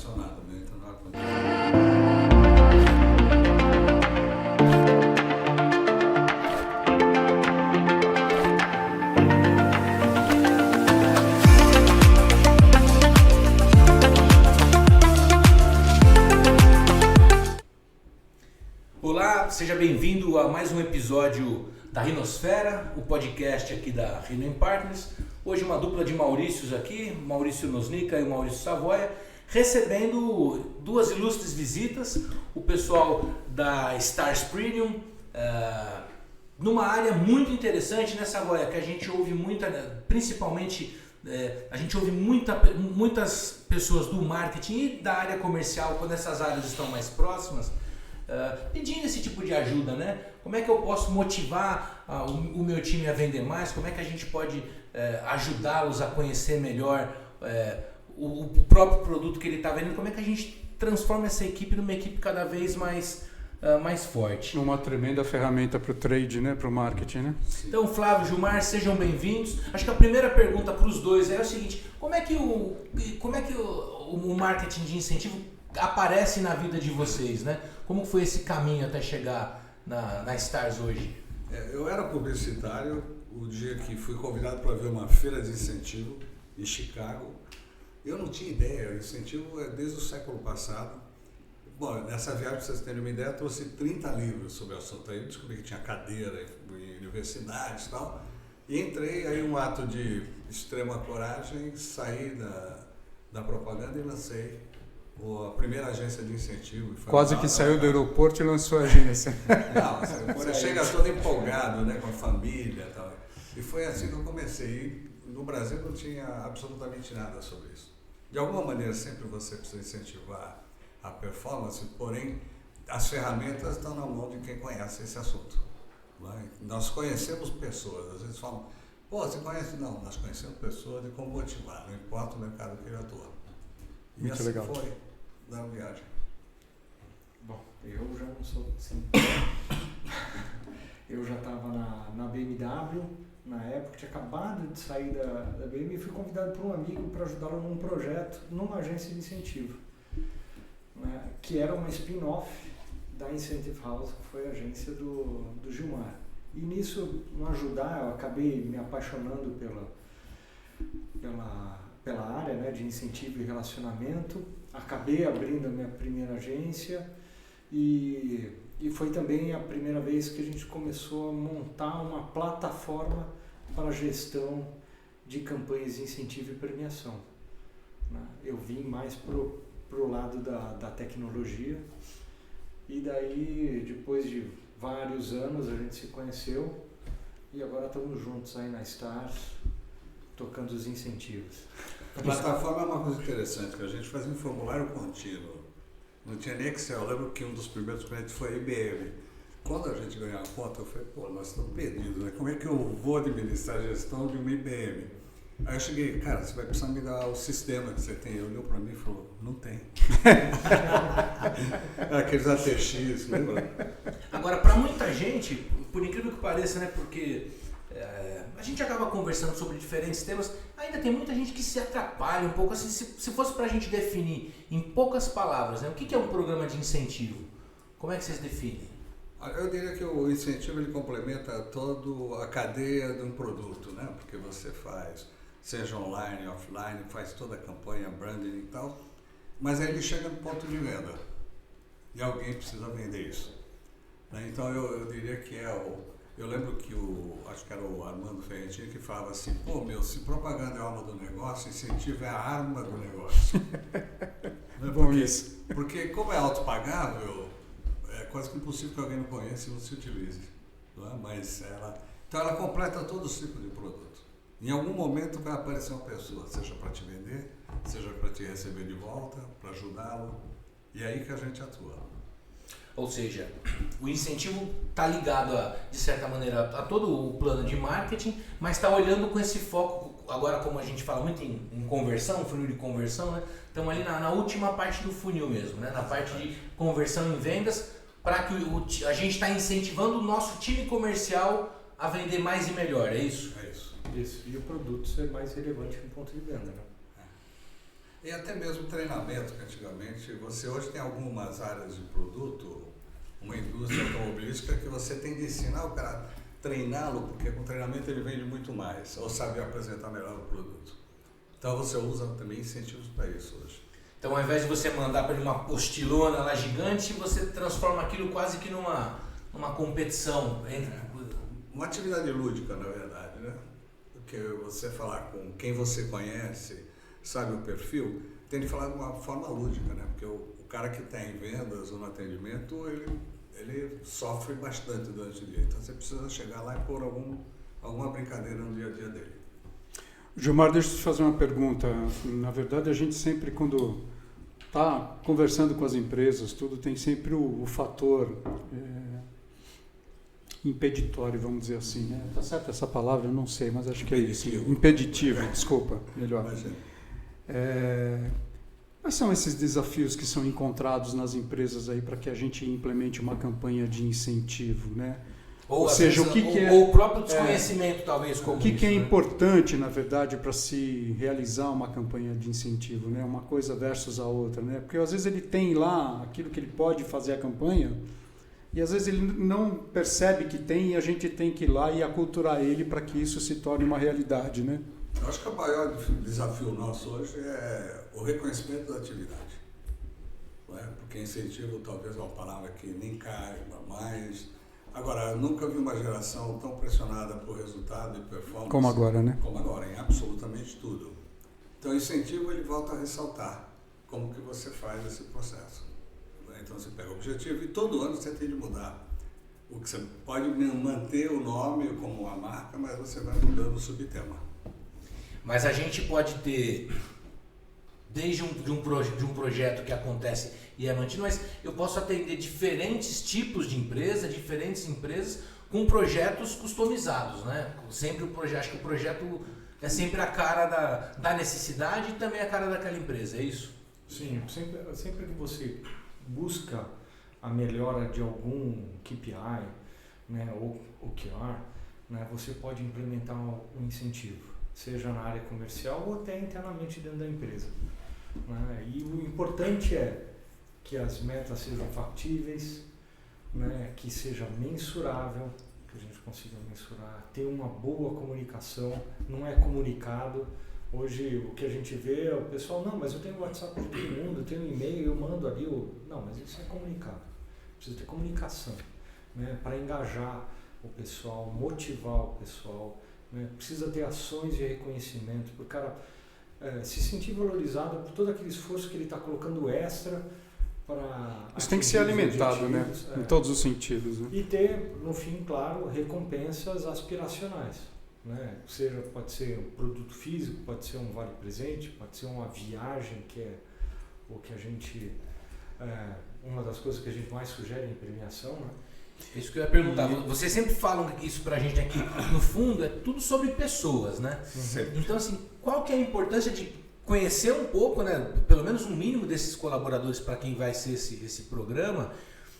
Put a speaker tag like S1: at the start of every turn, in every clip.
S1: ar-condicionado, né? Entra no ar-condicionado.
S2: Olá, seja bem-vindo a mais um episódio da Rinosfera, o podcast aqui da Rhino Partners. Hoje uma dupla de Maurícios aqui, Maurício Nosnica e Maurício Savoia, recebendo duas ilustres visitas, o pessoal da Stars Premium, numa área muito interessante, né, Savoia, que a gente ouve principalmente a gente ouve muitas pessoas do marketing e da área comercial, quando essas áreas estão mais próximas, pedindo esse tipo de ajuda, né? Como é que eu posso motivar o meu time a vender mais? Como é que a gente pode ajudá-los a conhecer melhor o próprio produto que ele está vendendo? Como é que a gente transforma essa equipe numa equipe cada vez mais forte?
S3: Uma tremenda ferramenta para o trade, né? Para o marketing, né?
S2: Então, Flávio, Gilmar, sejam bem-vindos. Acho que a primeira pergunta para os dois é o seguinte: como é que o marketing de incentivo aparece na vida de vocês, né? Como foi esse caminho até chegar na Stars hoje?
S1: Eu era publicitário o dia que fui convidado para ver uma feira de incentivo em Chicago. Eu não tinha ideia, o incentivo é desde o século passado. Bom, nessa viagem, para vocês terem uma ideia, eu trouxe 30 livros sobre o assunto. Aí eu descobri que tinha cadeira em universidades e tal. E entrei aí um ato de extrema coragem, saí da propaganda e lancei a primeira agência de incentivo.
S3: Quase que saiu do aeroporto e lançou a agência.
S1: Não, você chega todo empolgado, né, com a família e tal. E foi assim que eu comecei. E no Brasil não tinha absolutamente nada sobre isso. De alguma maneira, sempre você precisa incentivar a performance, porém, as ferramentas estão na mão de quem conhece esse assunto. Né? Nós conhecemos pessoas, às vezes falam, pô, você conhece? Não, nós conhecemos pessoas de como motivar, não importa o mercado que ele atua. E
S3: muito
S1: assim
S3: legal.
S1: Foi na viagem.
S4: Bom, eu já não sou assim. Eu já estava na BMW, na época, tinha acabado de sair da BMW e fui convidado por um amigo para ajudá-lo num projeto, numa agência de incentivo, né, que era uma spin-off da Incentive House, que foi a agência do Gilmar. E nisso, no ajudar, eu acabei me apaixonando pela área, né, de incentivo e relacionamento. Acabei abrindo a minha primeira agência e foi também a primeira vez que a gente começou a montar uma plataforma para gestão de campanhas de incentivo e premiação. Né? Eu vim mais pro lado da tecnologia e daí, depois de vários anos, a gente se conheceu e agora estamos juntos aí na Stars, tocando os incentivos.
S1: A plataforma é uma coisa interessante, que a gente fazia um formulário contínuo, não tinha nem Excel. Eu lembro que um dos primeiros clientes foi a IBM. Quando a gente ganhou a conta, eu falei, pô, nós estamos perdidos, né? Como é que eu vou administrar a gestão de uma IBM? Aí eu cheguei, cara, você vai precisar me dar o sistema que você tem. Ele olhou para mim e falou, não tem. Aqueles ATX, lembra?
S2: Agora, para muita gente, por incrível que pareça, né, porque a gente acaba conversando sobre diferentes temas, ainda tem muita gente que se atrapalha um pouco. Assim, se fosse para a gente definir em poucas palavras, né, o que é um programa de incentivo? Como é que vocês definem?
S1: Eu diria que o incentivo ele complementa toda a cadeia de um produto, né? Porque você faz, seja online, offline, faz toda a campanha, branding e tal, mas aí ele chega no ponto de venda e alguém precisa vender isso. Né? Então eu diria que eu lembro que acho que era o Armando Ferrentini que falava assim, pô, se propaganda é a alma do negócio, incentivo é a arma do negócio.
S3: Bom isso.
S1: Porque como é autopagável, é quase que impossível que alguém não conheça e não se utilize. Não é? Mas então ela completa todo o ciclo de produto. Em algum momento vai aparecer uma pessoa, seja para te vender, seja para te receber de volta, para ajudá-lo, e é aí que a gente atua.
S2: Ou seja, o incentivo está ligado, de certa maneira, a todo o plano de marketing, mas está olhando com esse foco, agora como a gente fala muito em conversão, funil de conversão, né? Estamos ali na última parte do funil mesmo, né? Na parte de conversão em vendas, para que a gente está incentivando o nosso time comercial a vender mais e melhor, é isso?
S1: É isso.
S4: Isso, e o produto ser mais relevante no ponto de venda, né?
S1: E até mesmo treinamento, que antigamente, você hoje tem algumas áreas de produto, uma indústria automobilística que você tem de ensinar o cara, treiná-lo, porque com treinamento ele vende muito mais, ou sabe apresentar melhor o produto. Então você usa também incentivos para isso hoje.
S2: Então, ao invés de você mandar para ele uma postilona lá gigante, você transforma aquilo quase que numa competição.
S1: Uma atividade lúdica, na verdade, né? Porque você falar com quem você conhece, sabe o perfil, tem de falar de uma forma lúdica, né? Porque o cara que está em vendas ou no atendimento, ele sofre bastante durante o dia. Então você precisa chegar lá e pôr alguma brincadeira no dia a dia dele.
S3: Gilmar, deixa eu te fazer uma pergunta. Na verdade, a gente sempre, quando está conversando com as empresas, tudo tem sempre o fator impeditório, vamos dizer assim, né? Tá certo essa palavra? Eu não sei, mas acho que é isso. Impeditivo, desculpa, melhor. Quais são esses desafios que são encontrados nas empresas aí para que a gente implemente uma campanha de incentivo, né?
S2: Ou
S3: seja,
S2: vezes,
S3: o que é...
S2: Ou o próprio desconhecimento, talvez, como
S3: O que
S2: isso,
S3: é
S2: né?
S3: importante, na verdade, para se realizar uma campanha de incentivo, né? Uma coisa versus a outra, né? Porque às vezes ele tem lá aquilo que ele pode fazer a campanha e às vezes ele não percebe que tem e a gente tem que ir lá e aculturar ele para que isso se torne uma realidade, né?
S1: Eu acho que o maior desafio nosso hoje é o reconhecimento da atividade. Não é? Porque incentivo talvez é uma palavra que nem caiba mais. Agora, eu nunca vi uma geração tão pressionada por resultado e performance.
S3: Como agora, né?
S1: Como agora, em absolutamente tudo. Então, o incentivo, ele volta a ressaltar como que você faz esse processo. Então, você pega o objetivo e todo ano você tem de mudar. O que você pode manter o nome como uma marca, mas você vai mudando o subtema.
S2: Mas a gente pode ter, desde um projeto que acontece e é mantido, mas eu posso atender diferentes tipos de empresa, diferentes empresas, com projetos customizados, né? Sempre acho que o projeto é sempre a cara da necessidade e também a cara daquela empresa, é isso?
S4: Sim, sempre que você busca a melhora de algum KPI, né, ou OKR, né, você pode implementar um incentivo, seja na área comercial ou até internamente dentro da empresa. Né? E o importante é que as metas sejam factíveis, né, que seja mensurável, que a gente consiga mensurar, ter uma boa comunicação, não é comunicado. Hoje o que a gente vê é o pessoal, não, mas eu tenho WhatsApp de todo mundo, eu tenho e-mail, eu mando ali. Não, mas isso é comunicado. Precisa ter comunicação, né, para engajar o pessoal, motivar o pessoal, né, precisa ter ações de reconhecimento, para o cara se sentir valorizado por todo aquele esforço que ele está colocando extra para...
S3: Isso tem que ser alimentado, né? Em todos os sentidos. Né?
S4: E ter, no fim, claro, recompensas aspiracionais. Né? Pode ser um produto físico, pode ser um vale-presente, pode ser uma viagem, que é o que a gente... uma das coisas que a gente mais sugere em premiação, né?
S2: Isso que eu ia perguntar. Vocês sempre falam isso pra gente aqui. No fundo, é tudo sobre pessoas, né?
S1: Sempre.
S2: Então, assim, qual que é a importância de conhecer um pouco, né? Pelo menos um mínimo desses colaboradores para quem vai ser esse programa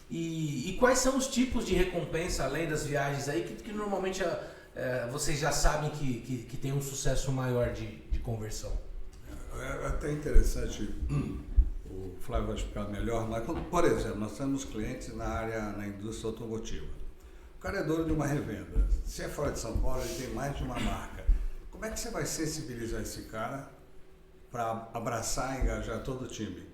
S2: e quais são os tipos de recompensa, além das viagens aí, que normalmente vocês já sabem que tem um sucesso maior de conversão?
S1: É até interessante... O Flávio vai explicar melhor, mas, por exemplo, nós temos clientes na indústria automotiva. O cara é dono de uma revenda. Se é fora de São Paulo, ele tem mais de uma marca. Como é que você vai sensibilizar esse cara para abraçar e engajar todo o time?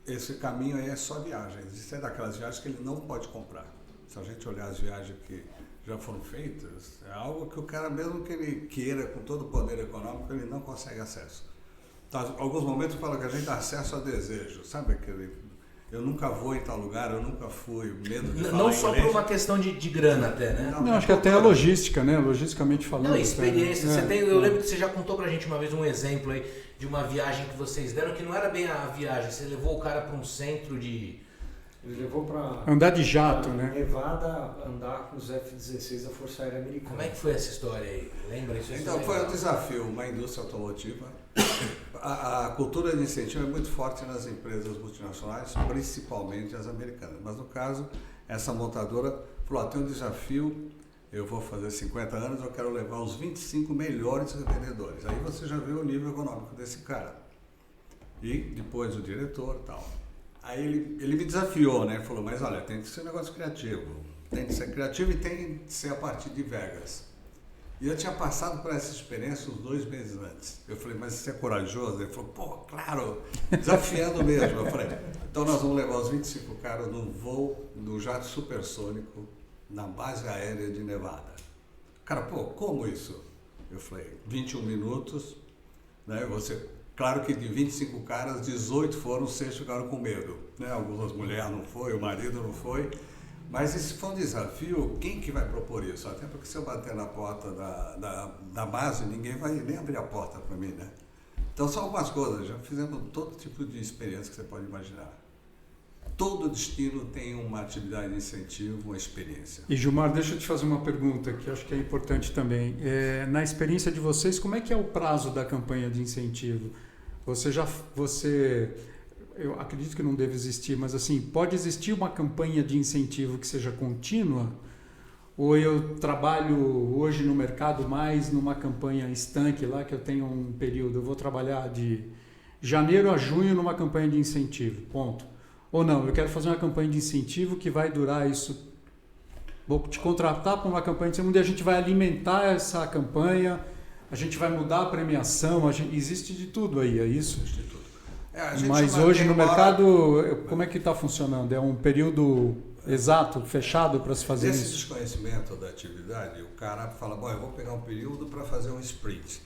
S1: Esse caminho aí é só viagens. Existem daquelas viagens que ele não pode comprar. Se a gente olhar as viagens que já foram feitas, é algo que o cara, mesmo que ele queira, com todo o poder econômico, ele não consegue acesso. Tá, alguns momentos fala que a gente dá acesso a desejo, sabe aquele... Eu nunca vou em tal lugar, eu nunca fui, medo de falar
S2: Não só
S1: inglês.
S2: por uma questão de grana até, né?
S3: Não, acho que até a logística, né? Logisticamente falando.
S2: Não, experiência.
S3: Até,
S2: Eu lembro que você já contou pra gente uma vez um exemplo aí de uma viagem que vocês deram, que não era bem a viagem, você levou o cara para um centro de...
S4: Ele levou para...
S3: Andar de jato, né?
S4: Nevada, andar com os F-16 da Força Aérea Americana.
S2: Como é que foi essa história aí? Lembra isso?
S1: Então, foi um desafio, uma indústria automotiva. A cultura de incentivo é muito forte nas empresas multinacionais, principalmente as americanas. Mas, no caso, essa montadora falou, tem um desafio, eu vou fazer 50 anos, eu quero levar os 25 melhores revendedores. Aí você já vê o nível econômico desse cara. E depois o diretor e tal. Aí ele me desafiou, né? Falou, mas olha, tem que ser um negócio criativo. Tem que ser criativo e tem que ser a partir de Vegas. E eu tinha passado por essa experiência uns 2 meses antes. Eu falei, mas você é corajoso? Ele falou, pô, claro, desafiando mesmo. Eu falei, então nós vamos levar os 25 caras no voo do jato supersônico na base aérea de Nevada. Cara, pô, como isso? Eu falei, 21 minutos, né? Claro que de 25 caras, 18 foram, 6 ficaram com medo, né? Algumas mulheres não foi, o marido não foi. Mas esse foi um desafio, quem que vai propor isso? Até porque se eu bater na porta da base, ninguém vai nem abrir a porta para mim, né? Então são algumas coisas, já fizemos todo tipo de experiência que você pode imaginar. Todo destino tem uma atividade de incentivo, uma experiência.
S3: E Gilmar, deixa eu te fazer uma pergunta que eu acho que é importante também. Na experiência de vocês, como é que é o prazo da campanha de incentivo? Eu acredito que não deve existir, mas assim, pode existir uma campanha de incentivo que seja contínua? Ou eu trabalho hoje no mercado mais numa campanha estanque lá, que eu tenho um período, eu vou trabalhar de janeiro a junho numa campanha de incentivo, ponto. Ou não, eu quero fazer uma campanha de incentivo que vai durar isso. Vou te contratar para uma campanha de incentivo, onde a gente vai alimentar essa campanha, a gente vai mudar a premiação, existe de tudo aí, é isso?
S1: Existe de tudo.
S3: Mas hoje no mercado, como é que está funcionando? É um período exato, fechado para se fazer
S1: Esse
S3: isso?
S1: desconhecimento da atividade, o cara fala, bom, eu vou pegar um período para fazer um sprint.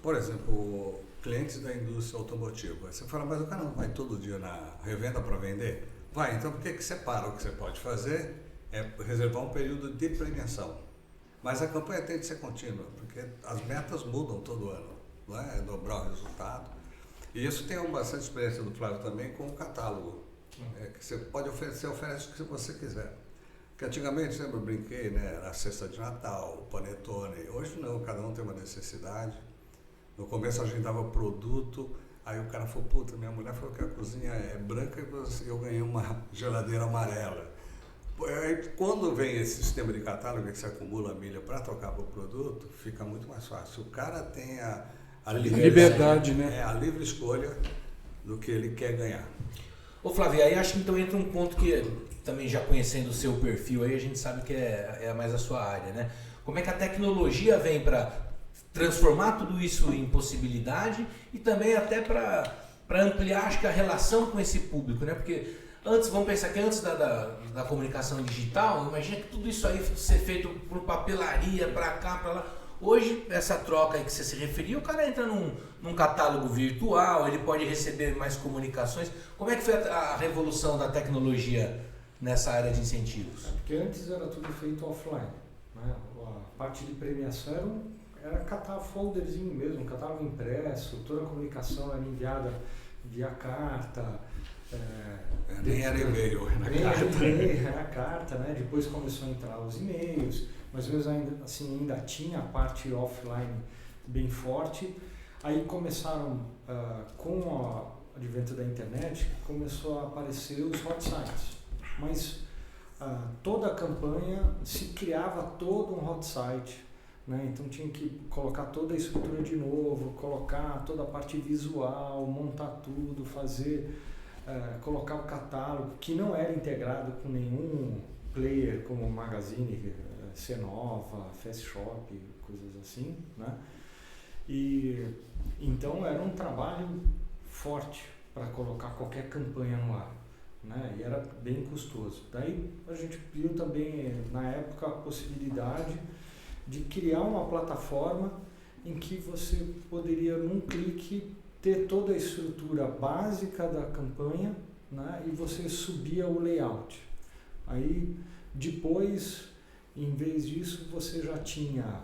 S1: Por exemplo, clientes da indústria automotiva. Aí você fala, mas o cara não vai todo dia na revenda para vender? Vai, então por que separa? O que você pode fazer é reservar um período de premiação. Mas a campanha tem que ser contínua, porque as metas mudam todo ano, não é? É dobrar o resultado. E isso tem bastante experiência do Flávio também com o catálogo. Que você pode oferecer, oferece o que você quiser. Porque antigamente, sempre eu brinquei, né? Era a cesta de Natal, o panetone. Hoje não, cada um tem uma necessidade. No começo a gente dava produto, aí o cara falou, puta, minha mulher falou que a cozinha é branca e eu ganhei uma geladeira amarela. Aí, quando vem esse sistema de catálogo que você acumula milha para trocar para o produto, fica muito mais fácil. O cara tem a
S3: liberdade, né?
S1: A livre escolha do que ele quer ganhar.
S2: Ô Flávio, aí acho que então entra um ponto que também já conhecendo o seu perfil aí, a gente sabe que é mais a sua área, né? Como é que a tecnologia vem para transformar tudo isso em possibilidade e também até para ampliar, acho que a relação com esse público, né? Porque vamos pensar que antes da comunicação digital, imagina que tudo isso aí ser feito por papelaria, para cá, para lá. Hoje, essa troca aí que você se referiu, o cara entra num catálogo virtual, ele pode receber mais comunicações. Como é que foi a revolução da tecnologia nessa área de incentivos?
S4: Porque antes era tudo feito offline, né? A parte de premiação era catar folderzinho mesmo, um catálogo impresso, toda a comunicação era enviada via carta.
S1: Nem era e-mail,
S4: era carta, né? Depois começou a entrar os e-mails, mas mesmo ainda tinha a parte offline bem forte. Aí começaram, com o advento da internet, começou a aparecer os hot sites. Mas toda a campanha se criava todo um hot site, né? Então tinha que colocar toda a estrutura de novo, colocar toda a parte visual, montar tudo, fazer... colocar o catálogo, que não era integrado com nenhum player como Magazine, Cenova, Fast Shop, coisas assim, né? E então era um trabalho forte para colocar qualquer campanha no ar, né? E era bem custoso. Daí a gente viu também na época a possibilidade de criar uma plataforma em que você poderia num clique ter toda a estrutura básica da campanha, né? E você subia o layout. Aí depois, em vez disso, você já tinha,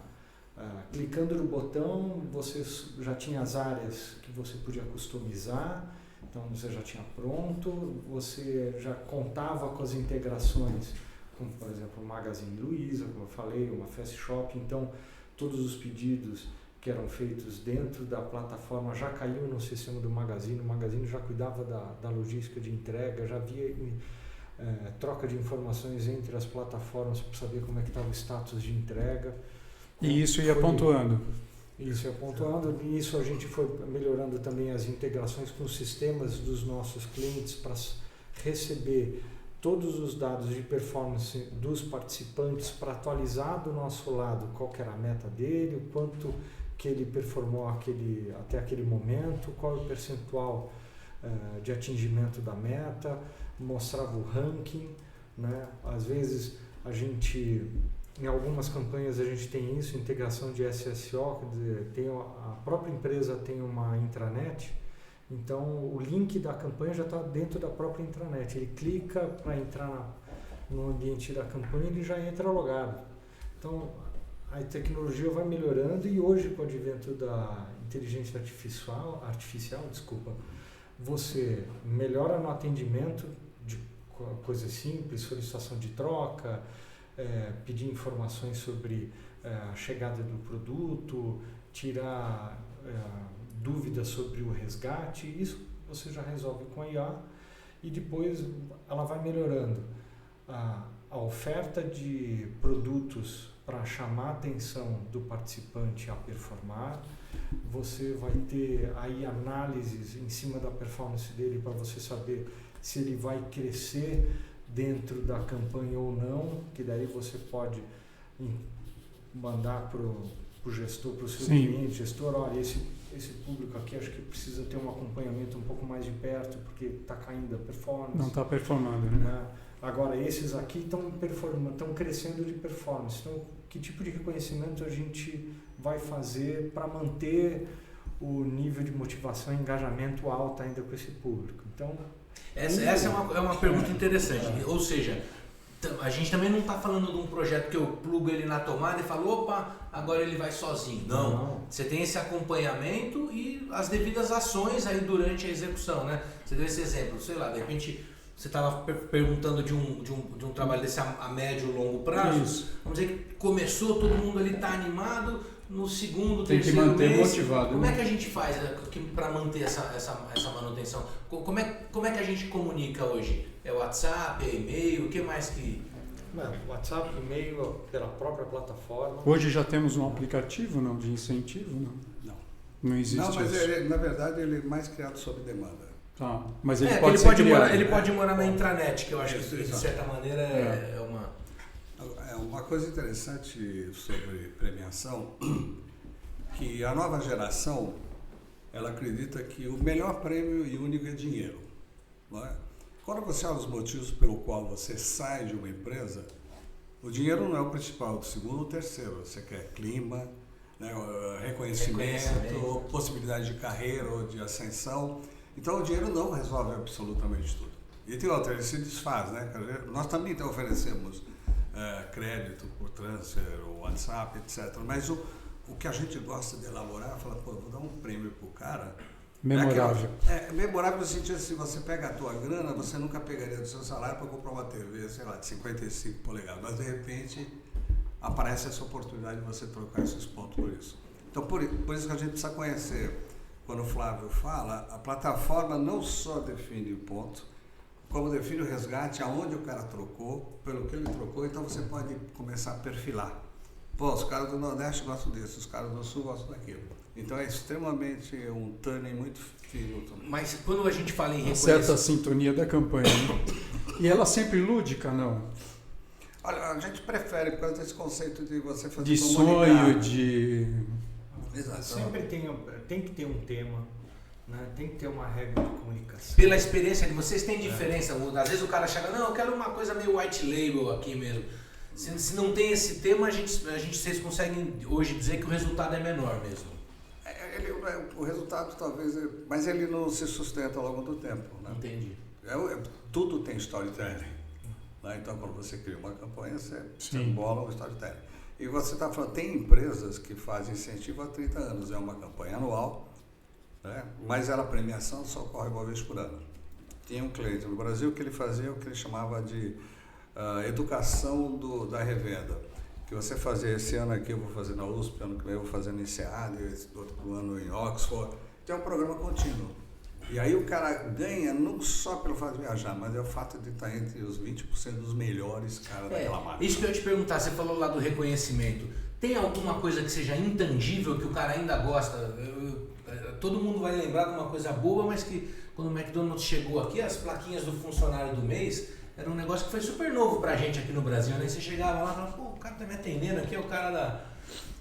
S4: clicando no botão, você já tinha as áreas que você podia customizar, então você já tinha pronto, você já contava com as integrações, como por exemplo o Magazine Luiza, como eu falei, uma Fast Shop, então todos os pedidos que eram feitos dentro da plataforma já caíam no sistema do Magazine, o Magazine já cuidava da logística de entrega, já havia troca de informações entre as plataformas para saber como é que estava o status de entrega.
S3: E isso ia pontuando.
S4: Isso é pontuando. Nisso a gente foi melhorando também as integrações com os sistemas dos nossos clientes para receber todos os dados de performance dos participantes para atualizar do nosso lado qual que era a meta dele, o quanto que ele performou até aquele momento, qual é o percentual de atingimento da meta, mostrava o ranking, né? Às vezes em algumas campanhas a gente tem isso, integração de SSO, quer dizer, a própria empresa tem uma intranet, então o link da campanha já está dentro da própria intranet. Ele clica para entrar no ambiente da campanha, ele já entra logado. Então a tecnologia vai melhorando e hoje com o advento da inteligência artificial, você melhora no atendimento de coisas simples, solicitação de troca, pedir informações sobre a chegada do produto, tirar dúvidas sobre o resgate. Isso você já resolve com a IA e depois ela vai melhorando a oferta de produtos para chamar a atenção do participante a performar. Você vai ter aí análises em cima da performance dele para você saber se ele vai crescer dentro da campanha ou não, que daí você pode mandar para o gestor, para o seu cliente, gestor, olha, esse público aqui acho que precisa ter um acompanhamento um pouco mais de perto, porque está caindo a performance.
S3: Não está performando, né?
S4: Agora, esses aqui estão crescendo de performance. Então, que tipo de reconhecimento a gente vai fazer para manter o nível de motivação e engajamento alto ainda com esse público? Então,
S2: essa é uma pergunta interessante. Ou seja, a gente também não está falando de um projeto que eu plugo ele na tomada e falo, opa, agora ele vai sozinho. Não. Você tem esse acompanhamento e as devidas ações aí durante a execução, né? Você deu esse exemplo, sei lá, de repente você estava perguntando de um trabalho desse a médio e longo prazo. Isso. Vamos dizer que começou, todo mundo ali está animado, no segundo, terceiro mês.
S3: Tem que manter motivado.
S2: Como é que a gente faz para manter essa manutenção? Como é que a gente comunica hoje? É WhatsApp, é e-mail, o que mais que...
S4: WhatsApp, e-mail, pela própria plataforma.
S3: Hoje já temos um aplicativo de incentivo? Não existe isso.
S1: Não, mas na verdade ele é mais criado sob demanda.
S3: Tá, mas ele pode ser criado.
S2: Ele pode morar na intranet, que eu acho que de certa maneira é uma...
S1: Uma coisa interessante sobre premiação, que a nova geração, ela acredita que o melhor prêmio e único é dinheiro. Não é? Quando você olha os motivos pelo qual você sai de uma empresa, o dinheiro não é o principal, o segundo ou terceiro. Você quer clima, né, reconhecimento, possibilidade de carreira ou de ascensão. Então o dinheiro não resolve absolutamente tudo. E tem outra, ele se desfaz, né? Nós também oferecemos crédito por transfer, WhatsApp, etc. Mas o que a gente gosta de elaborar, fala, pô, vou dar um prêmio pro cara.
S3: Memorável.
S1: Memorável no sentido assim, você pega a tua grana, você nunca pegaria do seu salário para comprar uma TV, sei lá, de 55 polegadas, mas de repente aparece essa oportunidade de você trocar esses pontos por isso. Então por isso que a gente precisa conhecer, quando o Flávio fala, a plataforma não só define o ponto, como define o resgate, aonde o cara trocou, pelo que ele trocou, então você pode começar a perfilar. Pô, os caras do Nordeste gostam disso, os caras do Sul gostam daquilo. Então é extremamente um turning muito fino.
S2: Mas quando a gente fala em reconhecer...
S3: Certa sintonia da campanha, né? E ela sempre lúdica, não?
S1: Olha, a gente prefere, por causa desse conceito de você fazer...
S3: De sonho, de...
S1: Exato.
S4: Sempre tem que ter um tema, né? Tem que ter uma regra de comunicação.
S2: Pela experiência de vocês, tem diferença? Às vezes o cara chega, não, eu quero uma coisa meio white label aqui mesmo. Se não tem esse tema, vocês conseguem hoje dizer que o resultado é menor mesmo.
S1: O resultado talvez, mas ele não se sustenta ao longo do tempo. Né?
S2: Entendi.
S1: Tudo tem storytelling. Né? Então, quando você cria uma campanha, você embola um storytelling. E você está falando, tem empresas que fazem incentivo há 30 anos, é uma campanha anual, né? Mas a premiação só ocorre uma vez por ano. Tinha um cliente no Brasil que ele fazia o que ele chamava de educação da revenda. Que você fazia esse ano aqui, eu vou fazer na USP, ano que vem eu vou fazer no INSEAD, esse outro ano em Oxford. Tem um programa contínuo. E aí o cara ganha não só pelo fato de viajar, mas é o fato de estar entre os 20% dos melhores caras daquela marca.
S2: Isso que eu ia te perguntar, você falou lá do reconhecimento. Tem alguma coisa que seja intangível, que o cara ainda gosta? Todo mundo vai lembrar de uma coisa boa, mas que quando o McDonald's chegou aqui, as plaquinhas do funcionário do mês, era um negócio que foi super novo pra gente aqui no Brasil, né? Você chegava lá e falava, pô, o cara tá me atendendo aqui, é o cara da...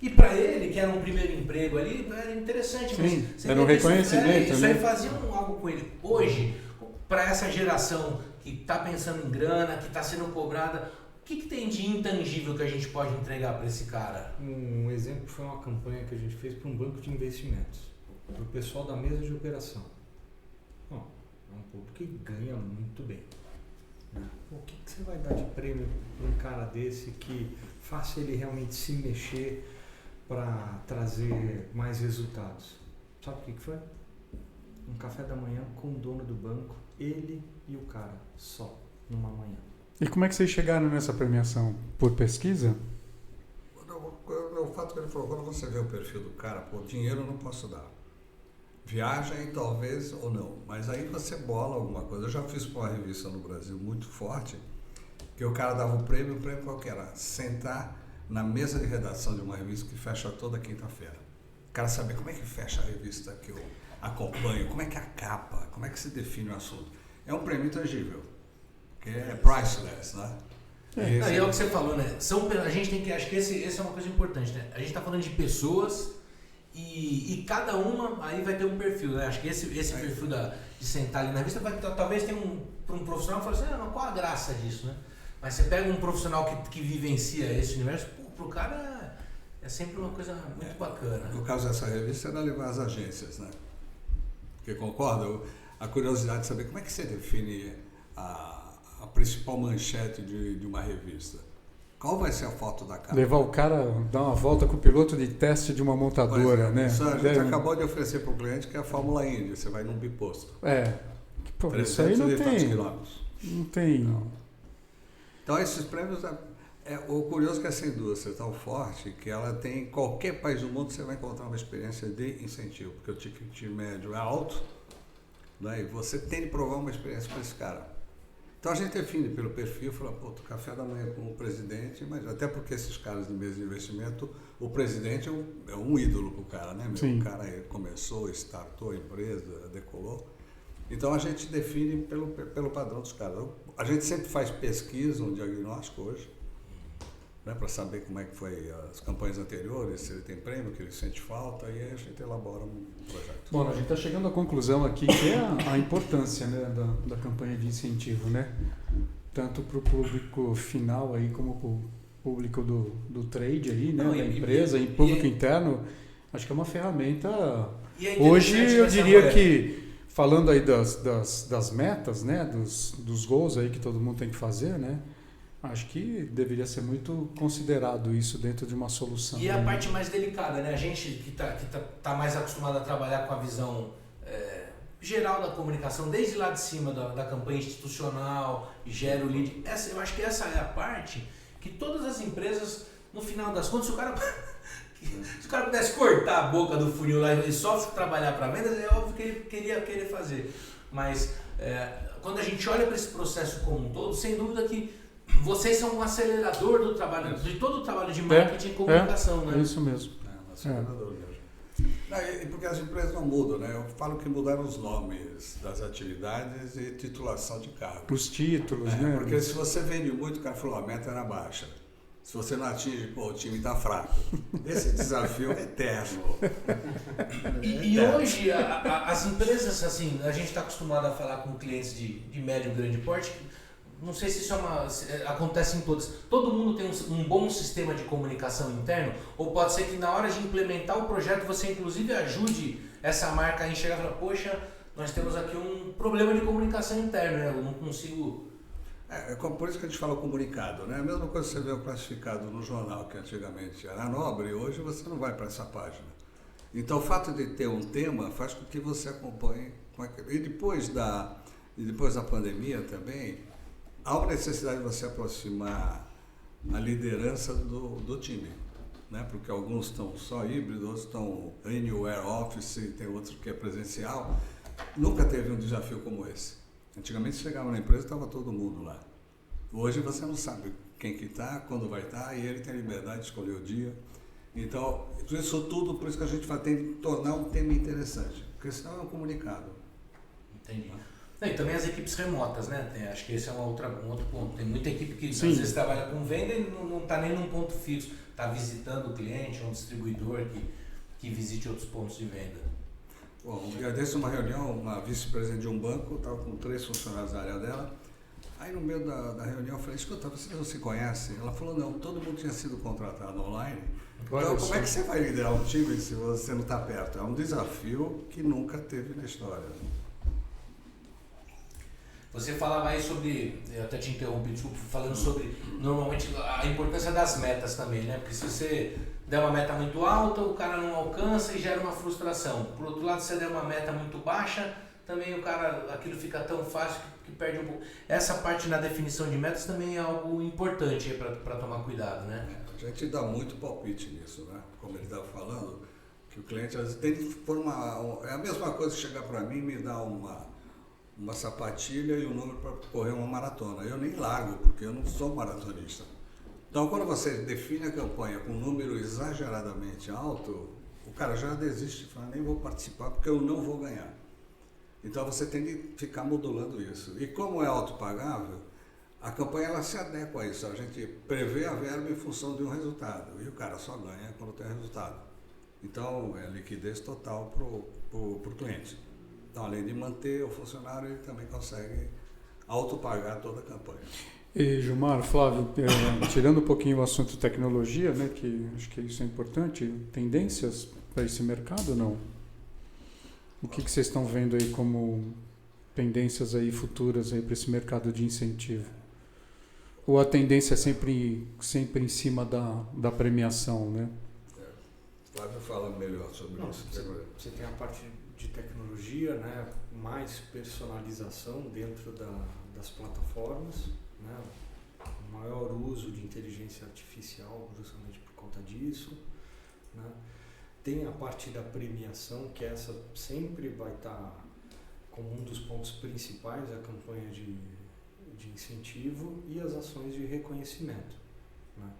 S2: E pra ele, que era um primeiro emprego ali, era interessante.
S3: Sim,
S2: mas
S3: era um reconhecimento,
S2: isso
S3: né?
S2: aí fazia algo com ele. Hoje, pra essa geração que tá pensando em grana, que tá sendo cobrada, o que tem de intangível que a gente pode entregar para esse cara?
S4: Um exemplo foi uma campanha que a gente fez para um banco de investimentos, para o pessoal da mesa de operação. Bom, é um público que ganha muito bem. O que você vai dar de prêmio para um cara desse que faça ele realmente se mexer para trazer mais resultados? Sabe o que foi? Um café da manhã com o dono do banco, ele e o cara, só, numa manhã.
S3: E como é que vocês chegaram nessa premiação? Por pesquisa?
S1: O fato que ele falou, quando você vê o perfil do cara, pô, dinheiro eu não posso dar. Viagem talvez ou não, mas aí você bola alguma coisa. Eu já fiz para uma revista no Brasil muito forte, que o cara dava o prêmio qual que era? Sentar na mesa de redação de uma revista que fecha toda quinta-feira. O cara saber como é que fecha a revista que eu acompanho, como é que é a capa, como é que se define o assunto. É um prêmio intangível, que é priceless, né?
S2: É o que você falou, né? A gente tem que, acho que esse é uma coisa importante, né? A gente está falando de pessoas e cada uma aí vai ter um perfil, né? Acho que esse perfil de sentar ali na revista talvez tenha para um profissional que fala assim, mas qual a graça disso, né? Mas você pega um profissional que vivencia esse universo, pro cara é sempre uma coisa muito bacana.
S1: No caso dessa revista era levar as agências, né? Porque concorda? A curiosidade de saber como é que você define a principal manchete de uma revista. Qual vai ser a foto da capa?
S3: Levar o cara, dar uma volta com o piloto de teste de uma montadora, né?
S1: Isso a gente acabou de oferecer para o cliente, que é a Fórmula Indy. Você vai num biposto.
S3: Pô, isso aí não tem.
S1: Quilômetros.
S3: Não tem.
S1: Não. Então esses prêmios, o curioso é que essa indústria é tão forte que ela tem, em qualquer país do mundo você vai encontrar uma experiência de incentivo, porque o ticket médio é alto, né? E você tem de provar uma experiência para esse cara. Então a gente define pelo perfil, fala, pô, café da manhã com o presidente, mas até porque esses caras de mesa de investimento, o presidente é um ídolo pro cara, né? O cara começou, startou a empresa, decolou. Então a gente define pelo padrão dos caras. A gente sempre faz pesquisa, um diagnóstico hoje, né, para saber como é que foi as campanhas anteriores, se ele tem prêmio, que ele sente falta, e aí a gente elabora um projeto.
S3: Bom, a gente está chegando à conclusão aqui que é a importância, né, da campanha de incentivo, né? Tanto para o público final aí como para o público do trade aí, né, da empresa, em público interno, acho que é uma ferramenta. Hoje eu diria que, falando aí das metas, né, dos gols aí que todo mundo tem que fazer, né? Acho que deveria ser muito considerado isso dentro de uma solução.
S2: E a parte mais delicada, né? A gente que tá mais acostumado a trabalhar com a visão geral da comunicação, desde lá de cima da campanha institucional, gera o lead. Eu acho que essa é a parte que todas as empresas, no final das contas, se o cara pudesse cortar a boca do funil lá e só trabalhar para vendas, é óbvio que ele querer fazer. Mas quando a gente olha para esse processo como um todo, sem dúvida que vocês são um acelerador do trabalho, de todo o trabalho de marketing e comunicação, né?
S3: É isso mesmo.
S1: Um acelerador mesmo. Porque as empresas não mudam, né? Eu falo que mudaram os nomes das atividades e titulação de cargo.
S3: Os títulos, né?
S1: Porque se você vende muito, o cara falou, a meta era baixa. Se você não atinge, pô, o time está fraco. Esse desafio é eterno.
S2: E hoje, as empresas, assim, a gente está acostumado a falar com clientes de médio e grande porte, não sei se isso acontece em todas. Todo mundo tem um bom sistema de comunicação interno, ou pode ser que na hora de implementar o projeto você inclusive ajude essa marca a enxergar e falar, poxa, nós temos aqui um problema de comunicação interna, né? Eu não consigo...
S1: Por isso que a gente fala comunicado, né? A mesma coisa que você vê o classificado no jornal, que antigamente era nobre, hoje você não vai para essa página. Então o fato de ter um tema faz com que você acompanhe. E depois da pandemia também, há uma necessidade de você aproximar a liderança do time, né? Porque alguns estão só híbridos, outros estão anywhere office, tem outros que é presencial. nunca teve um desafio como esse. Antigamente você chegava na empresa e estava todo mundo lá. Hoje você não sabe quem que está, quando vai estar, e ele tem a liberdade de escolher o dia. Então, isso tudo, por isso que a gente tem que tornar um tema interessante, porque senão é um comunicado.
S2: Entendi. E também as equipes remotas, né? Acho que esse é um outro ponto. Tem muita equipe que
S3: Sim.
S2: às vezes trabalha com venda e não está nem num ponto fixo. Está visitando o cliente, um distribuidor que visite outros pontos de venda.
S1: Bom, um dia desse, uma reunião, uma vice-presidente de um banco, estava com 3 funcionários da área dela. Aí no meio da reunião eu falei, escuta, vocês não se conhecem? Ela falou, não, todo mundo tinha sido contratado online. Então como é que você vai liderar um time se você não está perto? É um desafio que nunca teve na história.
S2: Você falava aí sobre, eu até te interrompi, desculpa, falando sobre normalmente a importância das metas também, né? Porque se você der uma meta muito alta, o cara não alcança e gera uma frustração. Por outro lado, se você der uma meta muito baixa, também o cara, aquilo fica tão fácil que perde um pouco. Essa parte na definição de metas também é algo importante para tomar cuidado, né?
S1: A gente dá muito palpite nisso, né? Como ele estava falando, que o cliente às vezes tem que formar. É a mesma coisa que chegar para mim e me dar uma sapatilha e um número para correr uma maratona. Eu nem largo, porque eu não sou maratonista. Então, quando você define a campanha com um número exageradamente alto, o cara já desiste e fala, nem vou participar porque eu não vou ganhar. Então, você tem que ficar modulando isso. E como é autopagável, a campanha ela se adequa a isso. A gente prevê a verba em função de um resultado. E o cara só ganha quando tem resultado. Então, é liquidez total para o cliente. Então, além de manter o funcionário, ele também consegue autopagar toda a campanha.
S3: E Gilmar, Flávio, tirando um pouquinho o assunto tecnologia, né, que acho que isso é importante, tendências para esse mercado, não? O que vocês estão vendo aí como tendências aí futuras aí para esse mercado de incentivo? Ou a tendência é sempre em cima da premiação, né?
S1: Flávio fala melhor sobre isso.
S4: Você tem a parte de tecnologia, né, mais personalização dentro das plataformas, né, maior uso de inteligência artificial justamente por conta disso, né. Tem a parte da premiação, que essa sempre vai estar como um dos pontos principais da campanha de incentivo, e as ações de reconhecimento, né.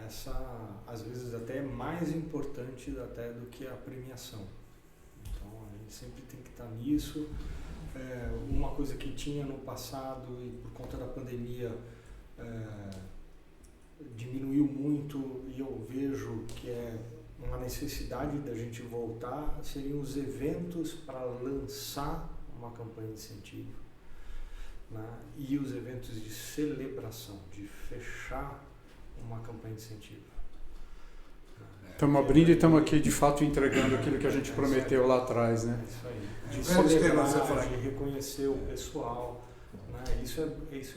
S4: Essa às vezes até é mais importante até do que a premiação. Então a gente sempre tem que estar nisso. Uma coisa que tinha no passado e por conta da pandemia diminuiu muito, e eu vejo que é uma necessidade da gente voltar, seriam os eventos para lançar uma campanha de incentivo, né? E os eventos de celebração, de fechar uma campanha de incentivo.
S3: Estamos abrindo e estamos aqui de fato entregando aquilo que a gente prometeu lá atrás, né?
S4: É isso aí. De celebrar, de reconhecer o pessoal, né? Isso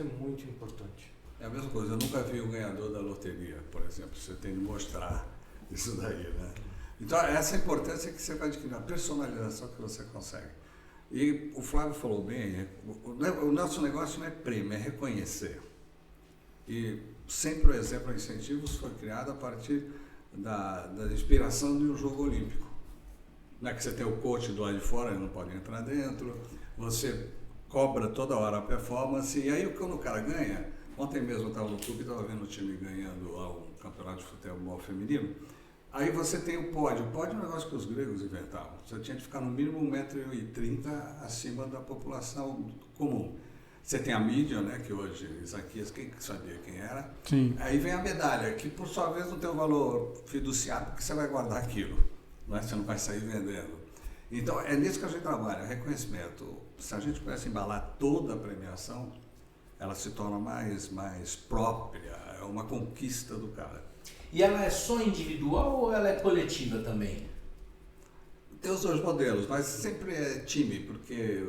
S4: é muito importante.
S1: É a mesma coisa, eu nunca vi o ganhador da loteria, por exemplo. Você tem que mostrar isso daí, né? Então, essa é a importância que você vai adquirir, a personalização que você consegue. E o Flávio falou bem, o nosso negócio não é prêmio, é reconhecer. E sempre o exemplo de incentivos foi criado a partir da inspiração de um jogo olímpico. Não é que você tem o coach do lado de fora, ele não pode entrar dentro, você cobra toda hora a performance, e aí quando o cara ganha, ontem mesmo eu estava no clube e estava vendo o time ganhando lá um campeonato de futebol feminino, aí você tem o pódio. O pódio é um negócio que os gregos inventavam, você tinha que ficar no mínimo 1,30 m acima da população comum. Você tem a mídia, né, que hoje, Isaquias, quem sabia quem era?
S3: Sim.
S1: Aí vem a medalha, que por sua vez não tem um valor fiduciário, porque você vai guardar aquilo, não é? Você não vai sair vendendo. Então, é nisso que a gente trabalha, reconhecimento. Se a gente pudesse embalar toda a premiação, ela se torna mais própria, é uma conquista do cara.
S2: E ela é só individual ou ela é coletiva também?
S1: Tem os dois modelos, mas sempre é time, porque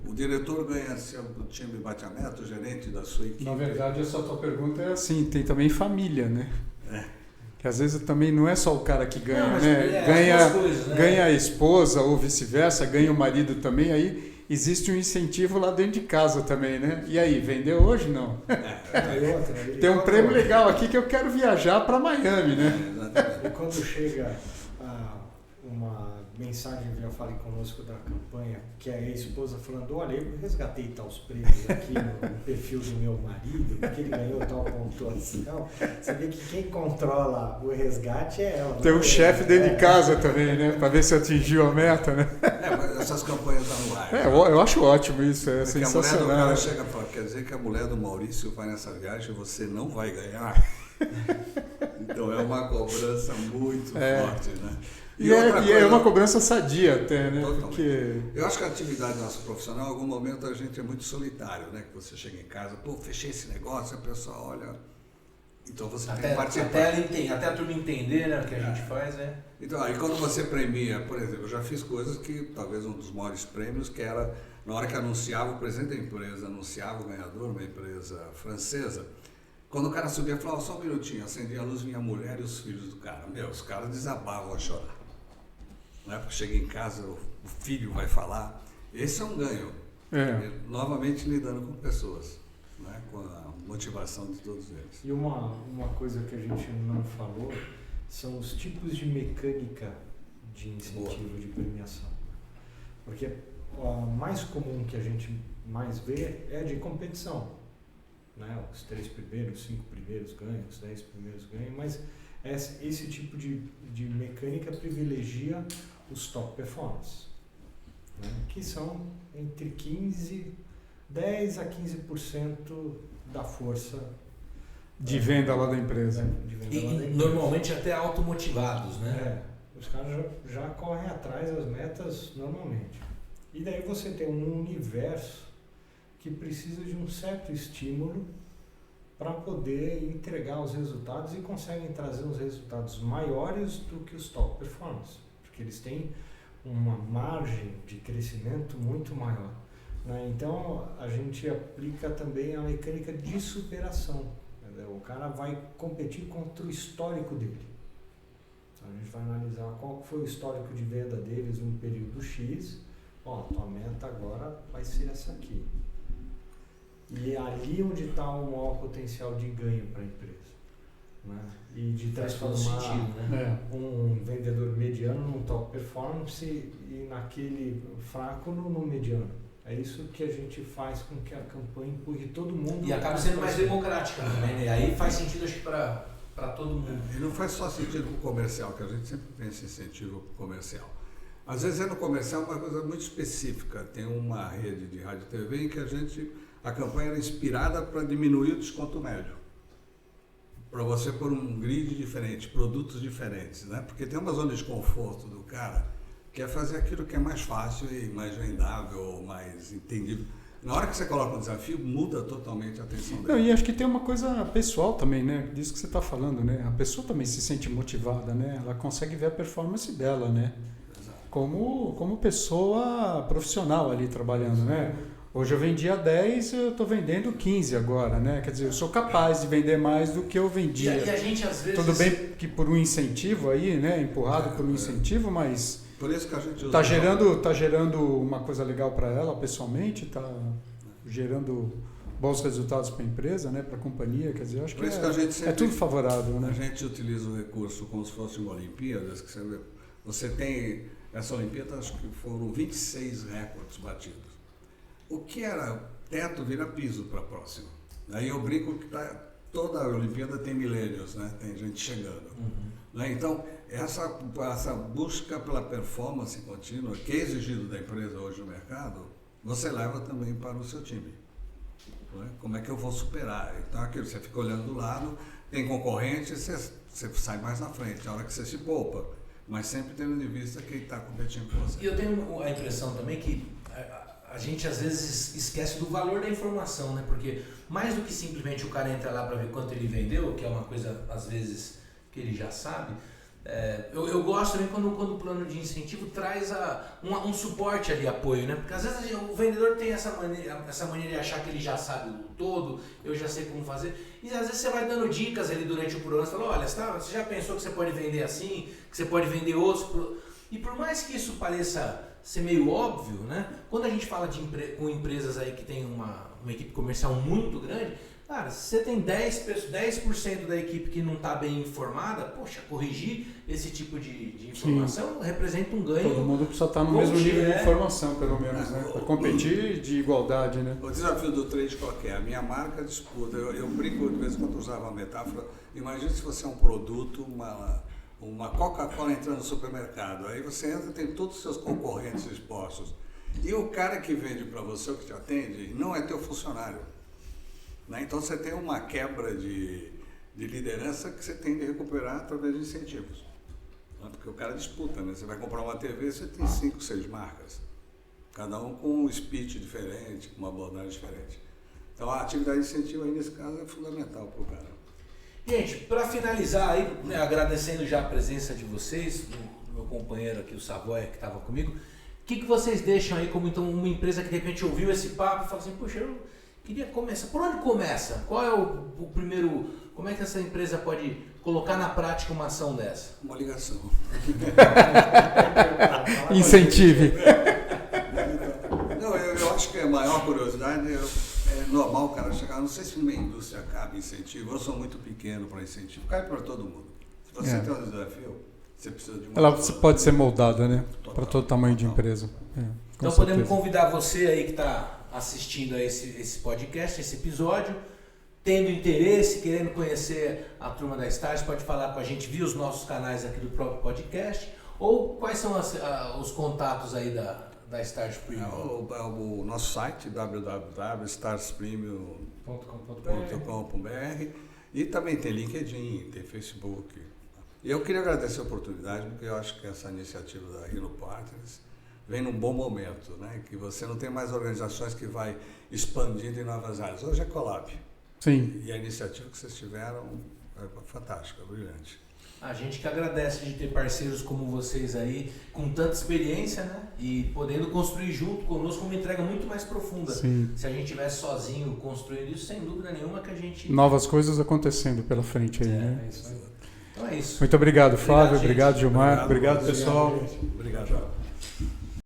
S1: o diretor ganha se o time bate a meta, o gerente da sua equipe.
S3: Na verdade, essa tua pergunta é assim, tem também família, né? Que às vezes também não é só o cara que ganha,
S2: não,
S3: né?
S2: Coisas, né?
S3: Ganha a esposa ou vice-versa, ganha o marido também, aí existe um incentivo lá dentro de casa também, né? E aí, vendeu hoje? Não. Tem um prêmio legal aqui que eu quero viajar para Miami, né?
S4: E quando chega uma mensagem já falei conosco da campanha, que é a esposa falando, olha, eu resgatei tais prêmios aqui no perfil do meu marido, porque ele ganhou tal pontuação. Você vê que quem controla o resgate é ela.
S3: Tem um chefe dentro de casa também, né? Para ver se atingiu a meta, né?
S1: Mas essas campanhas estão no ar.
S3: Eu acho ótimo isso, é
S1: porque
S3: sensacional.
S1: A mulher do cara chega e fala, quer dizer que a mulher do Maurício vai nessa viagem e você não vai ganhar? Então é uma cobrança muito forte, né?
S3: E é uma cobrança sadia até, né?
S1: Porque... Eu acho que a atividade nossa profissional, em algum momento a gente é muito solitário, né? Que você chega em casa, pô, fechei esse negócio, a pessoa olha... Então você tem que participar.
S2: Até a turma entender, né, o que a gente faz, né?
S1: Então, aí quando você premia, por exemplo, eu já fiz coisas que, talvez um dos maiores prêmios, que era, na hora que anunciava, o presidente da empresa anunciava o ganhador, uma empresa francesa, quando o cara subia, falava, só um minutinho, acendia a luz, vinha a mulher e os filhos do cara. Os caras desabavam a chorar. Não é porque chega em casa, o filho vai falar. Esse é um ganho. Novamente lidando com pessoas, né? Com a motivação de todos eles.
S4: E uma coisa que a gente não falou são os tipos de mecânica de incentivo, de premiação. Porque a mais comum que a gente mais vê é de competição. Né? Os 3 primeiros, 5 primeiros ganham, os 10 primeiros ganham, mas esse tipo de mecânica privilegia os top performers, né? Que são entre 10 a 15% da força
S3: de venda lá da empresa.
S2: Normalmente até automotivados, né?
S4: Os caras já correm atrás das metas normalmente. E daí você tem um universo que precisa de um certo estímulo para poder entregar os resultados e conseguem trazer os resultados maiores do que os top performers, porque eles têm uma margem de crescimento muito maior. Né? Então a gente aplica também a mecânica de superação. Entendeu? O cara vai competir contra o histórico dele. Então a gente vai analisar qual foi o histórico de venda deles no período X. Tua meta agora vai ser essa aqui. E é ali onde está o maior potencial de ganho para a empresa. Né? E de transformar um vendedor mediano num top performance e naquele fraco no mediano. É isso que a gente faz com que a campanha empurre todo mundo.
S2: E acaba sendo mais democrática também, né? Aí faz sentido, acho que para todo mundo.
S1: E não faz só sentido para o comercial, que a gente sempre pensa em incentivo comercial. Às vezes no comercial uma coisa muito específica. Tem uma rede de rádio e TV em que a campanha era inspirada para diminuir o desconto médio. Para você pôr um grid diferente, produtos diferentes, né? Porque tem uma zona de conforto do cara que é fazer aquilo que é mais fácil e mais vendável, mais entendível. Na hora que você coloca um desafio, muda totalmente a atenção dele.
S3: E acho que tem uma coisa pessoal também, né? Disso que você está falando, né? A pessoa também se sente motivada, né? Ela consegue ver a performance dela, né?
S1: Exato.
S3: Como pessoa profissional ali trabalhando, né? Hoje eu vendia 10, eu estou vendendo 15 agora, né? Quer dizer, eu sou capaz de vender mais do que eu vendia.
S2: E a gente às vezes...
S3: Tudo bem que por um incentivo aí, né? Empurrado por um incentivo, mas...
S1: Por isso que a gente usa...
S3: Tá gerando uma coisa legal para ela pessoalmente, tá gerando bons resultados para a empresa, né? Para a companhia, quer dizer, eu acho que é tudo favorável, né?
S1: A gente utiliza o recurso como se fosse uma Olimpíadas, que você tem... Essa Olimpíada, acho que foram 26 recordes batidos. O que era teto vira piso para a próxima. Aí eu brinco que toda a Olimpíada tem milênios, né? Tem gente chegando. Né? Então, essa busca pela performance contínua, que é exigido da empresa hoje no mercado, você leva também para o seu time. Né? Como é que eu vou superar? Então, aquilo, você fica olhando do lado, tem concorrente, você sai mais na frente, a hora que você se poupa. Mas sempre tendo de vista quem está competindo com você.
S2: E eu tenho a impressão também que a gente às vezes esquece do valor da informação, né? Porque mais do que simplesmente o cara entra lá para ver quanto ele vendeu, que é uma coisa às vezes que ele já sabe, eu gosto também quando o plano de incentivo traz um suporte ali, apoio, né? Porque às vezes o vendedor tem essa maneira de achar que ele já sabe o todo, eu já sei como fazer, e às vezes você vai dando dicas ali durante o programa, você fala, olha, você já pensou que você pode vender assim, que você pode vender outros, e por mais que isso pareça ser meio óbvio, né? Quando a gente fala com empresas aí que tem uma equipe comercial muito grande, Cara, se você tem 10% da equipe que não está bem informada, poxa, corrigir esse tipo de informação representa um ganho.
S3: Todo mundo precisa estar no mesmo nível de informação, pelo menos, né? Para competir de igualdade, né?
S1: O desafio do trade qual é? A minha marca disputa. Eu brinco de vez em quando usava a metáfora. Imagina se você é um produto, uma Coca-Cola entrando no supermercado. Aí você entra e tem todos os seus concorrentes expostos. E o cara que vende para você, o que te atende, não é teu funcionário. Né? Então você tem uma quebra de liderança que você tem de recuperar através de incentivos. Né? Porque o cara disputa, né? Você vai comprar uma TV, você tem 5, 6 marcas. Cada um com um speech diferente, com uma abordagem diferente. Então a atividade de incentivo aí nesse caso é fundamental para o cara.
S2: Gente, para finalizar aí, né, agradecendo já a presença de vocês, do meu companheiro aqui, o Savoia, que estava comigo, o que vocês deixam aí como então uma empresa que de repente ouviu esse papo e fala assim, puxa, eu queria começar. Por onde começa? Qual é o primeiro... Como é que essa empresa pode colocar na prática uma ação dessa?
S1: Uma ligação.
S3: Incentive.
S1: Não, eu acho que a maior curiosidade é normal o cara chegar. Não sei se numa indústria cabe incentivo. Eu sou muito pequeno para incentivo. Cai para todo mundo. Se você tem um desafio, você precisa de uma...
S3: Ela pode ser moldada, né? Para todo tamanho de empresa.
S2: Então podemos convidar você aí que está assistindo a esse podcast, esse episódio, tendo interesse, querendo conhecer a turma da Stars, pode falar com a gente via os nossos canais aqui do próprio podcast, ou quais são os contatos aí da Stars Premium?
S1: O nosso site, www.starspremium.com.br, e também tem LinkedIn, tem Facebook. E eu queria agradecer a oportunidade, porque eu acho que essa iniciativa da Rhino Partners vem num bom momento, né? Que você não tem mais organizações que vai expandindo em novas áreas. Hoje é Colab.
S3: Sim.
S1: E a iniciativa que vocês tiveram é fantástica, brilhante.
S2: A gente que agradece de ter parceiros como vocês aí, com tanta experiência, né? E podendo construir junto conosco uma entrega muito mais profunda.
S3: Sim.
S2: Se a gente estivesse sozinho construindo isso, sem dúvida nenhuma que a gente...
S3: Novas coisas acontecendo pela frente aí, né?
S2: É isso aí. Então é isso.
S3: Muito obrigado, Flávio. Obrigado, Gilmar.
S1: Obrigado,
S3: pessoal.
S1: Obrigado.